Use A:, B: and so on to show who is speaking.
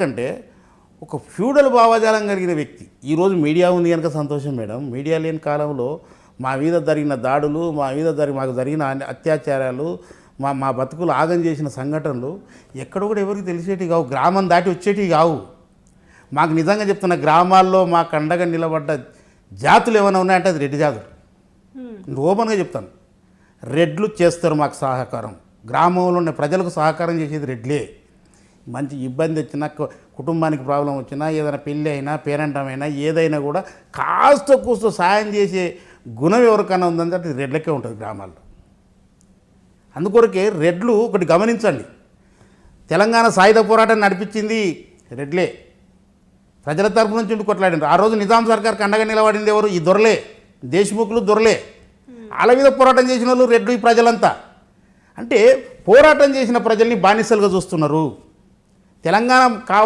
A: అంటే ఒక ఫ్యూడల్ భావజాలం కలిగిన వ్యక్తి ఈరోజు మీడియా ఉంది కనుక సంతోషం మేడం. మీడియా లేని కాలంలో మా మీద జరిగిన దాడులు, మాకు జరిగిన అత్యాచారాలు, మా బతుకులు ఆగం చేసిన సంఘటనలు ఎక్కడ కూడా ఎవరికి తెలిసేటివి కావు, గ్రామం దాటి వచ్చేటివి కావు. మాకు నిజంగా చెప్తున్న గ్రామాల్లో మాకు అండగా నిలబడ్డ జాతులు ఏమైనా ఉన్నాయంటే అది రెడ్డి జాతులు. ఓపెన్గా చెప్తాను, రెడ్లు చేస్తారు మాకు సహకారం. గ్రామంలో ఉన్న ప్రజలకు సహకారం చేసేది రెడ్లే. మంచి ఇబ్బంది వచ్చినా, కుటుంబానికి ప్రాబ్లం వచ్చినా, ఏదైనా పెళ్ళి అయినా, పేరెంటం అయినా, ఏదైనా కూడా కాస్త కూస్తో సాయం చేసే గుణం ఎవరికైనా ఉందంటే అది రెడ్లకే ఉంటుంది గ్రామాల్లో. అందుకొరకే రెడ్లు ఒకటి గమనించండి, తెలంగాణ సాయుధ పోరాటం నడిపించింది రెడ్లే. ప్రజల తరపు నుంచి ఉండి కొట్లాడిండ్రు. ఆ రోజు నిజాం సర్కార్కి అండగా నిలబడింది ఎవరు? ఈ దొరలే, దేశముఖులు దొరలే. వాళ్ళ మీద పోరాటం చేసిన వాళ్ళు రెడ్లు. ఈ ప్రజలంతా అంటే పోరాటం చేసిన ప్రజల్ని బానిసలుగా చూస్తున్నారు. తెలంగాణ కావాలి